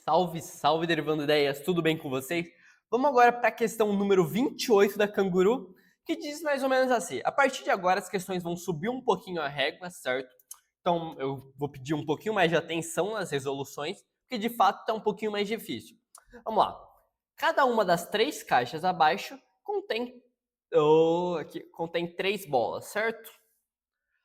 Salve, salve, Derivando Ideias, tudo bem com vocês? Vamos agora para a questão número 28 da Canguru, que diz mais ou menos assim: a partir de agora as questões vão subir um pouquinho a régua, certo? Então eu vou pedir um pouquinho mais de atenção nas resoluções, porque de fato está um pouquinho mais difícil. Vamos lá. Cada uma das três caixas abaixo contém três bolas, certo?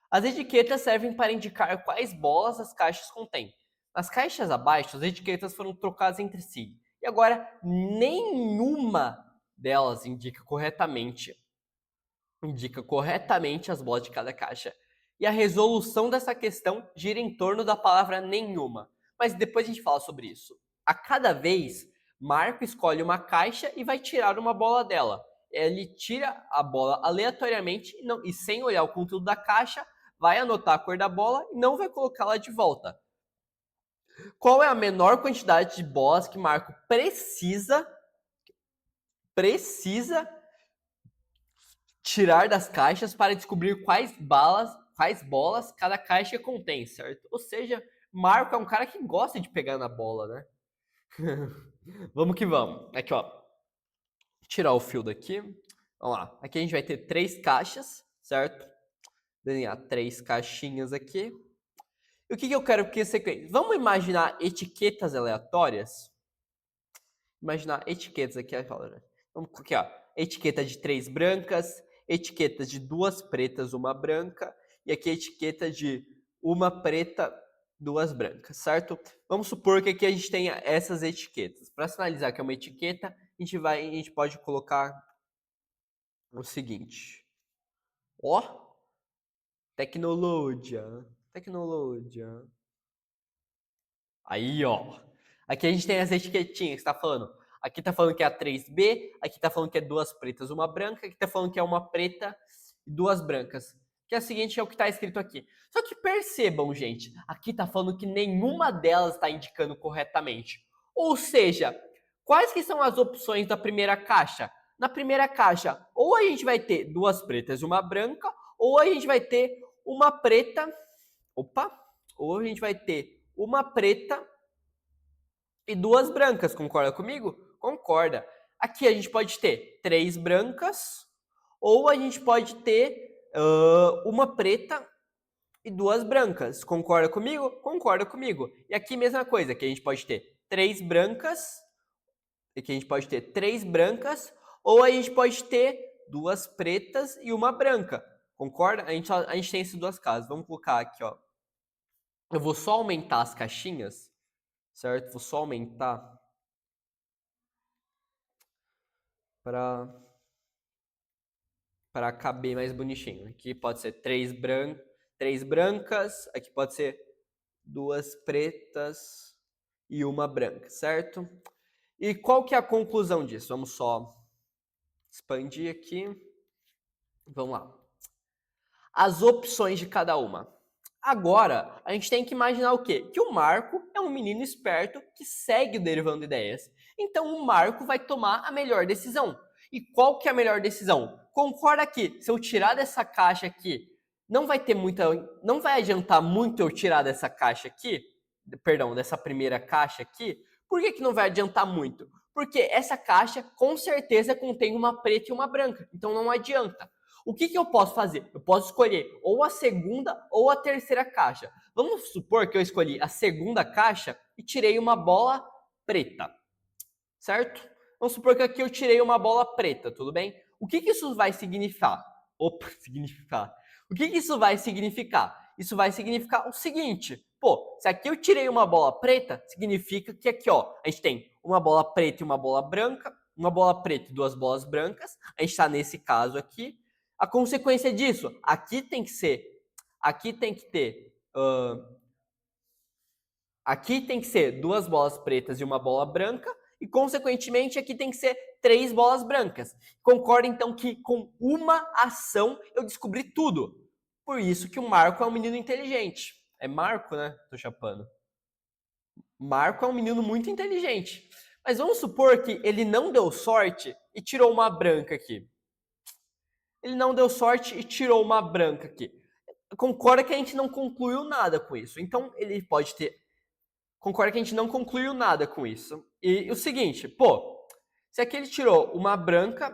As etiquetas servem para indicar quais bolas as caixas contêm. Nas caixas abaixo, as etiquetas foram trocadas entre si. E agora, nenhuma delas indica corretamente as bolas de cada caixa. E a resolução dessa questão gira em torno da palavra nenhuma. Mas depois a gente fala sobre isso. A cada vez, Marco escolhe uma caixa e vai tirar uma bola dela. Ele tira a bola aleatoriamente e sem olhar o conteúdo da caixa, vai anotar a cor da bola e não vai colocá-la de volta. Qual é a menor quantidade de bolas que Marco precisa tirar das caixas para descobrir quais bolas cada caixa contém, certo? Ou seja, Marco é um cara que gosta de pegar na bola, né? Vamos que vamos. Aqui, ó. Tirar o fio daqui. Vamos lá. Aqui a gente vai ter três caixas, certo? Desenhar três caixinhas aqui. E o que eu quero que você... Vamos imaginar etiquetas aleatórias? Imaginar etiquetas aqui. Vamos aqui, ó. Etiqueta de três brancas, etiqueta de duas pretas, uma branca, e aqui etiqueta de uma preta, duas brancas, certo? Vamos supor que aqui a gente tenha essas etiquetas. Para sinalizar que é uma etiqueta, a gente pode colocar o seguinte. Ó, tecnologia. Aí, ó. Aqui a gente tem as etiquetinhas que tá falando. Aqui tá falando que é a 3B, aqui tá falando que é duas pretas, uma branca, aqui tá falando que é uma preta e duas brancas. Que é o seguinte, é o que tá escrito aqui. Só que percebam, gente, aqui tá falando que nenhuma delas está indicando corretamente. Ou seja, quais que são as opções da primeira caixa? Na primeira caixa, ou a gente vai ter duas pretas e uma branca, ou a gente vai ter uma preta. Opa! Ou a gente vai ter uma preta e duas brancas, concorda comigo? Concorda. Aqui a gente pode ter três brancas, ou a gente pode ter uma preta e duas brancas. Concorda comigo? Concorda comigo. E aqui mesma coisa, que a gente pode ter três brancas, ou a gente pode ter duas pretas e uma branca. Concorda? A gente tem esses duas casos. Vamos colocar aqui, ó. Eu vou só aumentar as caixinhas, certo? Vou só aumentar para caber mais bonitinho. Aqui pode ser três brancas, aqui pode ser duas pretas e uma branca, certo? E qual que é a conclusão disso? Vamos só expandir aqui. Vamos lá. As opções de cada uma. Agora, a gente tem que imaginar o quê? Que o Marco é um menino esperto que segue o Derivando Ideias. Então, o Marco vai tomar a melhor decisão. E qual que é a melhor decisão? Concorda que se eu tirar dessa caixa aqui, não vai adiantar muito eu tirar dessa caixa aqui, perdão, dessa primeira caixa aqui. Por que não vai adiantar muito? Porque essa caixa com certeza contém uma preta e uma branca. Então não adianta. O que eu posso fazer? Eu posso escolher ou a segunda ou a terceira caixa. Vamos supor que eu escolhi a segunda caixa e tirei uma bola preta, certo? Vamos supor que aqui eu tirei uma bola preta, tudo bem? O que isso vai significar? O que isso vai significar? Isso vai significar o seguinte, pô, se aqui eu tirei uma bola preta, significa que aqui, ó, a gente tem uma bola preta e uma bola branca, uma bola preta e duas bolas brancas, a gente está nesse caso aqui. A consequência disso, aqui tem que ser duas bolas pretas e uma bola branca, e consequentemente aqui tem que ser três bolas brancas. Concorda então que com uma ação eu descobri tudo. Por isso que o Marco é um menino inteligente. É Marco, né? Tô chapando. Marco é um menino muito inteligente. Mas vamos supor que ele não deu sorte e tirou uma branca aqui. Ele não deu sorte e tirou uma branca aqui. Concorda que a gente não concluiu nada com isso. Então, ele pode ter concorda que a gente não concluiu nada com isso. E o seguinte, pô, se aqui ele tirou uma branca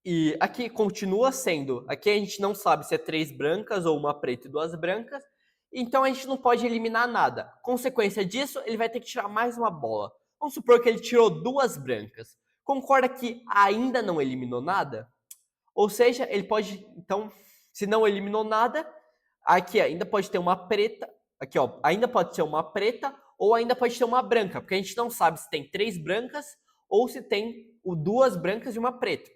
e aqui continua sendo, aqui a gente não sabe se é 3 brancas ou uma preta e 2 brancas, então a gente não pode eliminar nada. Consequência disso, ele vai ter que tirar mais uma bola. Vamos supor que ele tirou 2 brancas. Concorda que ainda não eliminou nada? Ou seja, ele pode, então, se não eliminou nada, aqui ainda pode ter uma preta, aqui ó, ainda pode ser uma preta ou ainda pode ter uma branca, porque a gente não sabe se tem 3 brancas ou se tem 2 brancas e uma preta.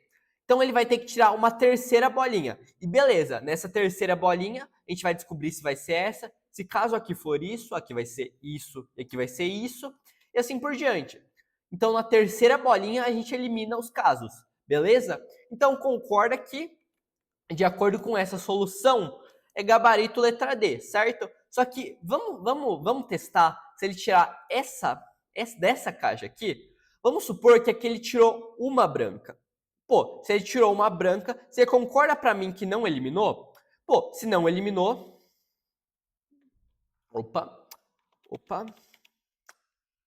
Então ele vai ter que tirar uma terceira bolinha. E beleza, nessa terceira bolinha, a gente vai descobrir se vai ser essa, se caso aqui for isso, aqui vai ser isso, e aqui vai ser isso, e assim por diante. Então na terceira bolinha a gente elimina os casos, beleza? Então concorda que, de acordo com essa solução, é gabarito letra D, certo? Só que vamos testar se ele tirar essa dessa caixa aqui. Vamos supor que aqui ele tirou uma branca. Pô, se ele tirou uma branca, você concorda para mim que não eliminou? Pô, se não eliminou... Opa.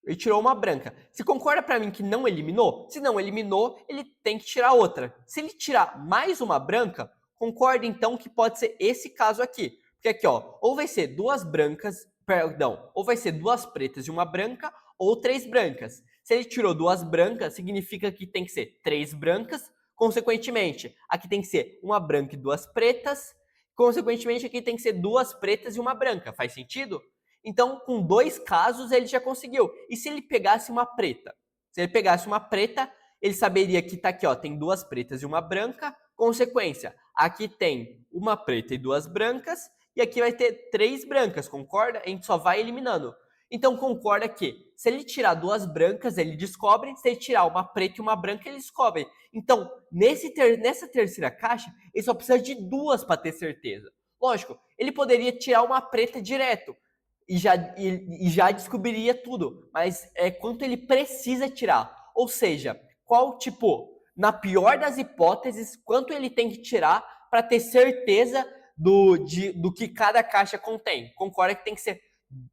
Ele tirou uma branca. Você concorda para mim que não eliminou? Se não eliminou, ele tem que tirar outra. Se ele tirar mais uma branca, concorda então que pode ser esse caso aqui. Porque aqui, ó, ou vai ser 2 brancas, perdão, ou vai ser 2 pretas e uma branca, ou 3 brancas. Se ele tirou 2 brancas, significa que tem que ser 3 brancas. Consequentemente, aqui tem que ser uma branca e 2 pretas. Consequentemente, aqui tem que ser 2 pretas e uma branca. Faz sentido? Então, com 2 casos, ele já conseguiu. E se ele pegasse uma preta? Se ele pegasse uma preta, ele saberia que tá aqui, ó, tem 2 pretas e uma branca. Consequência, aqui tem uma preta e 2 brancas. E aqui vai ter 3 brancas, concorda? A gente só vai eliminando. Então, concorda que se ele tirar 2 brancas, ele descobre. Se ele tirar uma preta e uma branca, ele descobre. Então, nessa terceira caixa, ele só precisa de 2 para ter certeza. Lógico, ele poderia tirar uma preta direto e já descobriria tudo, mas é quanto ele precisa tirar. Ou seja, na pior das hipóteses, quanto ele tem que tirar para ter certeza do que cada caixa contém. Concorda que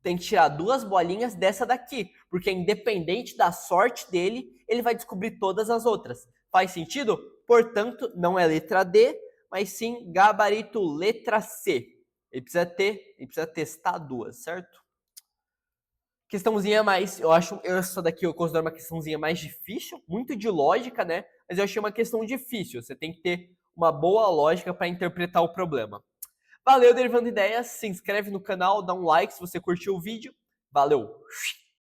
tem que tirar 2 bolinhas dessa daqui, porque independente da sorte dele, ele vai descobrir todas as outras. Faz sentido? Portanto, não é letra D, mas sim gabarito letra C. Ele precisa testar 2, certo? Questãozinha mais, essa daqui eu considero uma questãozinha mais difícil, muito de lógica, né? Mas eu achei uma questão difícil, você tem que ter uma boa lógica para interpretar o problema. Valeu, Derivando Ideias, se inscreve no canal, dá um like se você curtiu o vídeo. Valeu!